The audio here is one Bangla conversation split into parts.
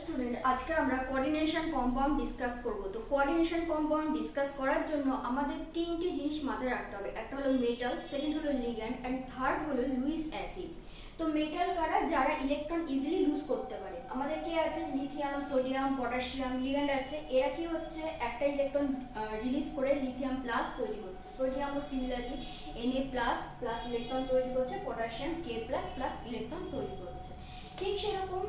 স্টুডেন্ট, আজকে আমরা কোঅর্ডিনেশন কম্পাউন্ড ডিসকাস করব। তো কোঅর্ডিনেশন কম্পাউন্ড ডিসকাস করার জন্য আমাদের তিনটি জিনিস মাথায় রাখতে হবে। একটা হলো মেটাল, সেকেন্ড হলো লিগ্যান্ড এন্ড থার্ড হলো লুইস অ্যাসিড। তো মেটাল কারা? যারা ইলেকট্রন ইজিলি লুজ করতে পারে। আমাদের কি আছে? Lithium, sodium, potassium. লিগ্যান্ড আছে, এরা কি হচ্ছে একটা ইলেকট্রন রিলিজ করে লিথিয়াম প্লাস তৈরি করছে। সোডিয়ামও similarly Na plus plus electron তৈরি করছে, potassium K plus plus electron তৈরি করছে। ঠিক সেরকম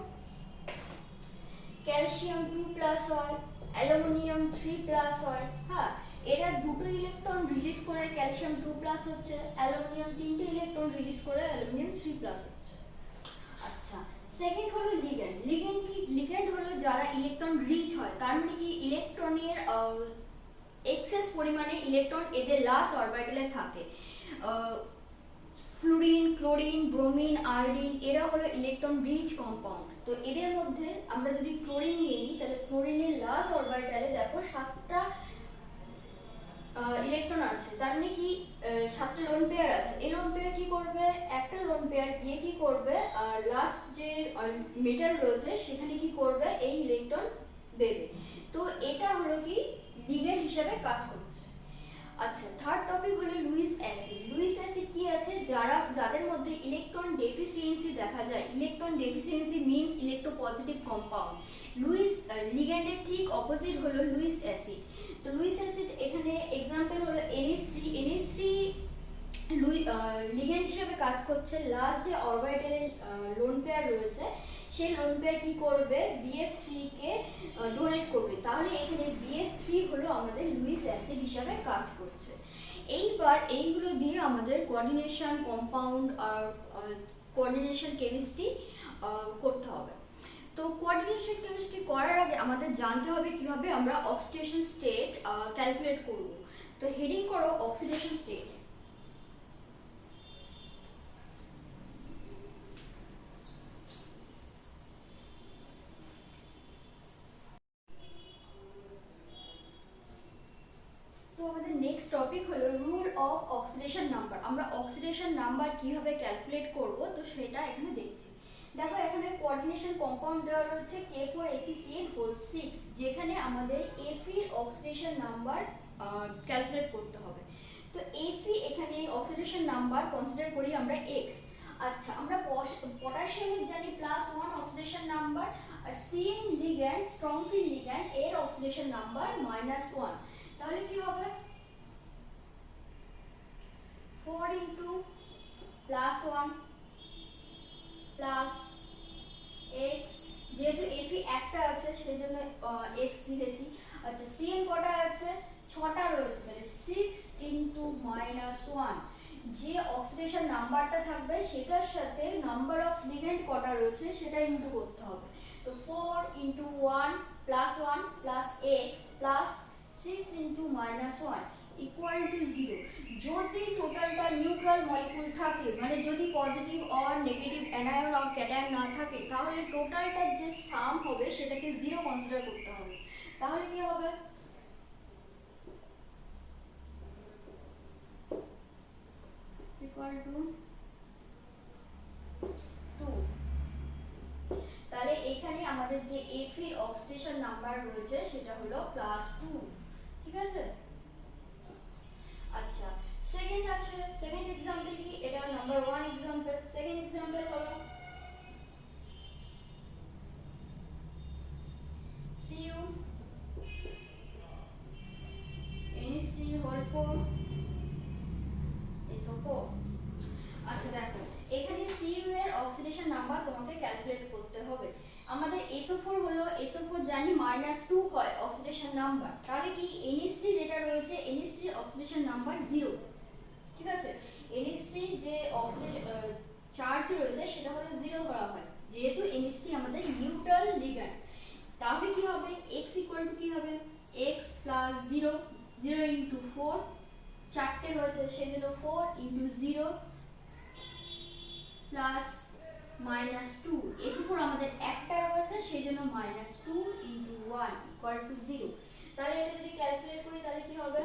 ক্যালসিয়াম 2 প্লাস হয়, অ্যালুমিনিয়াম 3 প্লাস হয়। হ্যাঁ, এরা দুটো ইলেকট্রন রিলিজ করে ক্যালসিয়াম 2 প্লাস হচ্ছে, অ্যালুমিনিয়াম তিনটে ইলেকট্রন রিলিজ করে অ্যালুমিনিয়াম 3 প্লাস হচ্ছে। আচ্ছা, সেকেন্ড হলো লিগ্যান্ড। লিগ্যান্ড কি? লিগ্যান্ড হলো যারা ইলেকট্রন রিচ হয়, তার মানে কি ইলেকট্রনের এক্সেস পরিমাণে ইলেকট্রন এদের লাস্ট অরবিটালে থাকে। ফ্লুরিন, ক্লোরিন, ব্রোমিন, আয়োডিন এরা হলো ইলেকট্রন রিচ কম্পাউন্ড। তো এদের মধ্যে আমরা যদি ক্লোরিন নিয়ে নিই, তাহলে ক্লোরিনের লাস্ট অরবিটালে দেখো 7টা ইলেকট্রন আছে। তার মানে কি 7টা লোন পেয়ার আছে। এই লোন পেয়ার কি করবে? একটা লোন পেয়ার গিয়ে কি করবে, লাস্ট যে মেটাল রয়েছে সেখানে কি করবে, এই ইলেকট্রন দেবে। তো এটা হলো কি লিগ্যান্ড হিসেবে কাজ করছে। আচ্ছা, থার্ড টপিক হলো লুইস অ্যাসিড। লুইস অ্যাসিড কি আছে? যাদের মধ্যে ইলেকট্রন ডেফিসিয়েন্সি দেখা যায়। Electron deficiency means electropositive compound. Lewis লিগ্যান্ডের ঠিক অপোজিট হলো লুইস অ্যাসিড। তো লুইস অ্যাসিড এখানে এক্সাম্পল হলো NH3। NH3 লিগ্যান্ড হিসেবে কাজ করছে। লাস্ট যে অরবিটালে লোন পেয়ার রয়েছে সেই লোন পেয়ার কি করবে, BF3 কে ডোনেট করবে। তাহলে এখানে BF3 হলো আমাদের লুইস অ্যাসিড হিসাবে কাজ করছে। এইবার এইগুলো দিয়ে আমাদের কোঅর্ডিনেশন কম্পাউন্ড আর কোঅর্ডিনেশন কেমিস্ট্রি করতে হবে। তো কোঅর্ডিনেশন কেমিস্ট্রি করার আগে আমাদের জানতে হবে কিভাবে আমরা অক্সিডেশন স্টেট ক্যালকুলেট করব। তো হেডিং করো অক্সিডেশন স্টেট। তো আমাদের নেক্সট টপিক হলো রুল অফ অক্সিডেশন নাম্বার। আমরা অক্সিডেশন নাম্বার কিভাবে ক্যালকুলেট করব, তো সেটা এখানে দেখছি। দেখো, এখানে কোঅর্ডিনেশন কম্পাউন্ড দেওয়া রয়েছে K4FeCl6, যেখানে আমাদের Fe এর অক্সিডেশন নাম্বার ক্যালকুলেট করতে হবে। তো Fe এখানে অক্সিডেশন নাম্বার কনসিডার করি আমরা x। আচ্ছা, আমরা পটাশিয়ামের জানি +1 অক্সিডেশন নাম্বার, আর Cn ligand, strong field ligand, এর অক্সিডেশন নাম্বার -1। তাহলে কি হবে? 4 ইন্টু +1 প্লাস এক্স, যেহেতু Fe একটা আছে সেই জন্য x লিখেছি। আচ্ছা, Cn কটা আছে? 6টা রয়েছে, তাহলে 6 ইন্টু -1। যে অক্সিডেশন নাম্বারটা থাকবে সেটার সাথে নাম্বার অফ লিগ্যান্ড কটা রয়েছে সেটা ইন্টু করতে হবে। তো 4 into 1 plus 1 plus x plus 6 into -1 equal to 0। যদি টোটালটা নিউট্রাল মলিকুল থাকে, মানে যদি positive or negative anion or cation না থাকে, তাহলে টোটালটার যে সাম হবে সেটাকে 0 কনসিডার করতে হবে। তাহলে কি হবে? Equal to 2। তাহলে এখানে আমাদের যে Fe এর অক্সিডেশন নাম্বার রয়েছে সেটা হলো +2। ঠিক আছে? আচ্ছা, সেকেন্ড আছে, সেকেন্ড एग्जांपल কি? এটা নাম্বার 1 एग्जांपल। সেকেন্ড एग्जांपल হলো Cu NH3 SO4। আচ্ছা দেখো, এখানে Cu এর অক্সিডেশন নাম্বার তোমাকে ক্যালকুলেট করতে হবে। আমাদের SO4 হলো, SO4 জানি -2 হয় অক্সিডেশন নাম্বার। তাহলে কি NH3 যেটা রয়েছে, NH3 অক্সিডেশন নাম্বার 0। ঠিক আছে? NH3 যে অক্সিডেশন চার্জ রয়েছে সেটা হলো 0 ধরা হয়, যেহেতু NH3 আমাদের নিউট্রাল লিগ্যান্ড। তাহলে কি হবে? x ইকুয়াল টু কি হবে? x প্লাস 0, 0 ইন্টু 4, চারটে রয়েছে সেই জন্য 4 ইন্টু 0 প্লাস -2। SO4 আমাদের একটা রয়েছে সেই জন্য -2 ইন্টু 1 ইকুয়াল টু 0। তাহলে এটা যদি ক্যালকুলেট করি তাহলে কি হবে?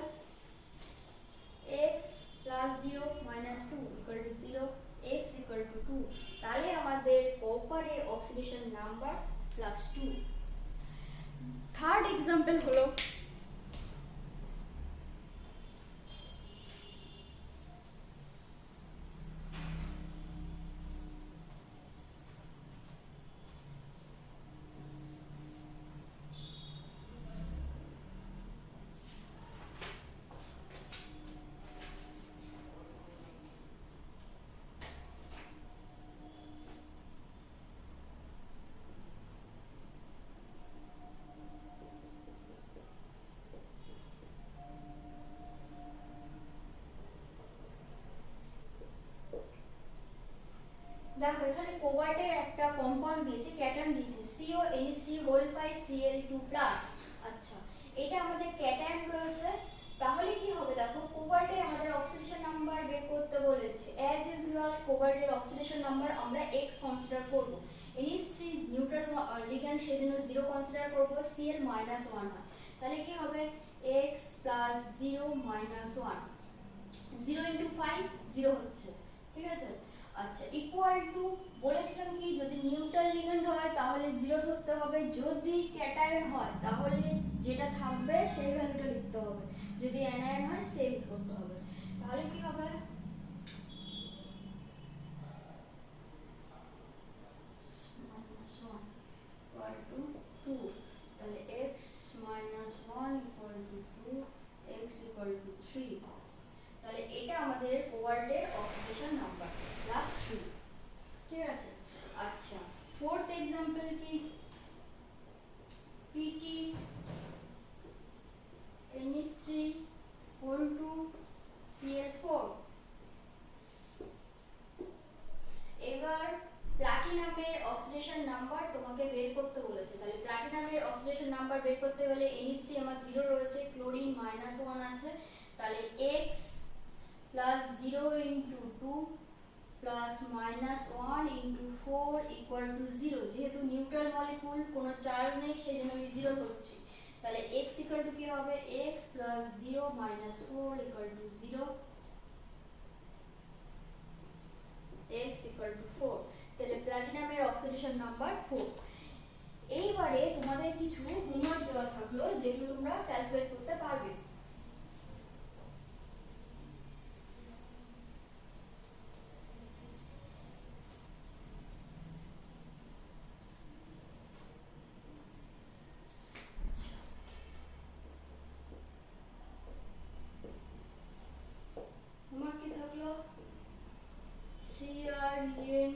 x plus 0 -2 equal to 0, x equal to 2। তাহলে আমাদের কপারের অক্সিডেশন নাম্বার +2। থার্ড এক্সাম্পল হলো দেখো এখানে কোবাল্টের একটা কম্পাউন্ড দিয়েছে, ক্যাটায়ন দিয়েছে CONH3 হোল 5 Cl2+। আচ্ছা, এটা আমাদের ক্যাটায়ন রয়েছে, তাহলে কি হবে দেখো, কোবাল্টের আমাদের অক্সিডেশন নাম্বার বের করতে বলেছে। অ্যাজ ইউজুয়াল কোবাল্টের অক্সিডেশন নাম্বার আমরা x কনসিডার করব, NH3 নিউট্রাল লিগ্যান্ড সেজন্য 0 কনসিডার করব, Cl -1 হয়, তাহলে কি হবে x + 0 - 1, 0 × 5 0 হচ্ছে, ঠিক আছে। আচ্ছা, ইকুয়াল টু বলেছিলাম কি, যদি নিউট্রাল লিগ্যান্ড হয় তাহলে 0 ধরতে হবে, যদি ক্যাটায়ন হয় তাহলে যেটা থাকবে সেই ভ্যালুটা লিখতে হবে, যদি অ্যানায়ন হয় সেভ করতে হবে। তাহলে কি হবে -1 = 2, তাহলে x - 1 = 2, x = 3। তাহলে এটা আমাদের কোবাল্টের অক্সিডেশন নাম্বার +3, ঠিক আছে। আচ্ছা, ফোর্থ এক্সাম্পল কি, PT NH3 হোল 2 Cl4। এবার প্লাটিনামের অক্সিডেশন নাম্বার তোমাকে বের করতে বলেছে, তাহলে প্লাটিনামের অক্সিডেশন নাম্বার বের করতে গেলে NH3 আমার 0 রয়েছে, ক্লোরিন -1 আছে, তাহলে x + 0 × 2 + -1 × 4 = 0। যেহেতু নিউট্রাল মলিকুল, কোনো চার্জ নেই, সেই জন্য আমি 0 ধরছি। তাহলে x = কি হবে, x + 0 - 4 = 0, x = 4। তাহলে প্লাটিনামের অক্সিডেশন নাম্বার 4। এইবারে তোমাদের কিছু হোমওয়ার্ক দেওয়া থাকলো, যেগুলো তোমরা ক্যালকুলেট করতে পারবে। হোমওয়ার্ক কি থাকলো, CrEn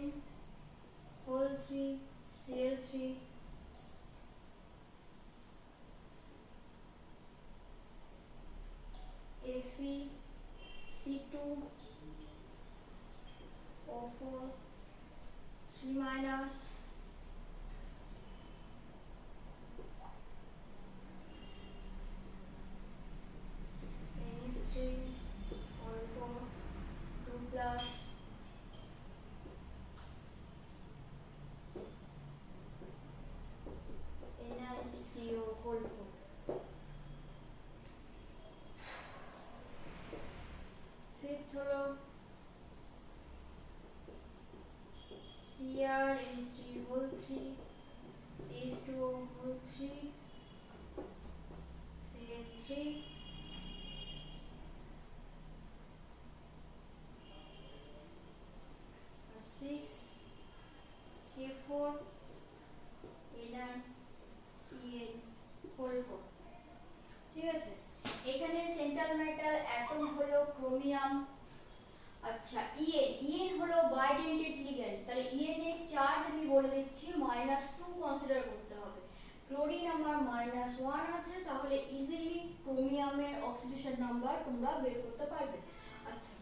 হোল 3 Cl3 FeC2O4 3- NH3 হোল 4 2+, NiCO হোল 4। ফিফথ হলো CrNH3 whole 3 H2O whole 3 Cl3 6K4 NiCN whole 4, ঠিক আছে। এখানে সেন্ট্রাল মেটাল অ্যাটম হলো ক্রোমিয়াম। আচ্ছা, ইএন হলো বাইডেন্টেড লিগ্যান্ড, তাহলে ইএন এর চার্জ আমি বলে দিচ্ছি -2 কনসিডার করতে হবে। ক্লোরিন আমার -1 আছে, তাহলে ইজিলি ক্রোমিয়ামের অক্সিডেশন নাম্বার তোমরা বের করতে পারবে। আচ্ছা,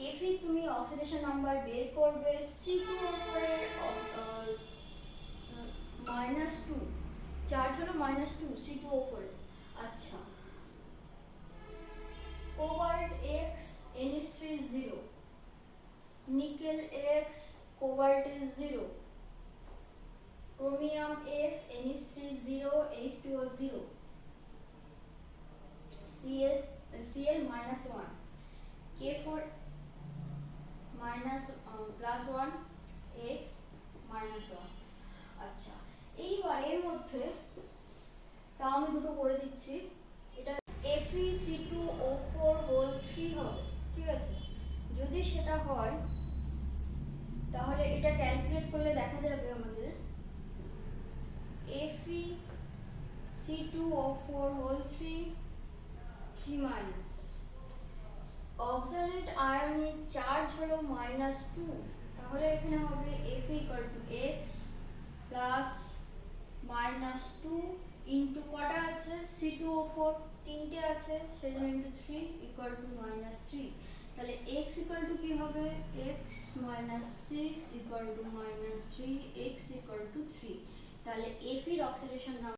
এফি তুমি অক্সিডেশন নাম্বার বের করবে, C2O4 এর -2 চার্জ হলো -2 C2O4। আচ্ছা, cobalt X NH3 0, nickel X cobalt is 0, chromium X NH3 0 H2O 0, Cl -1, K4 +1 X -1। আচ্ছা, এইবার এর মধ্যে তাও আমি দুটো করে দিচ্ছি। এটা FeC2O4 হোল 3 হবে, ঠিক আছে? যদি সেটা হয় তাহলে এটা ক্যালকুলেট করলে দেখা যাবে আমাদের FeC2O4 হোল 3 মাইনাস অক্সালেট আয়নের চার্জ হলো -2, তাহলে এখানে হবে Fe equal to x plus -2 into কটা আছে C2O4 তিনটে আছে সেই জন্য ইন্টু 3 ইকুয়াল টু -3। তাহলে x ইকুয়াল টু কি হবে x -6 equal to -3, x equal to 3। তাহলে Fe এর অক্সিডেশন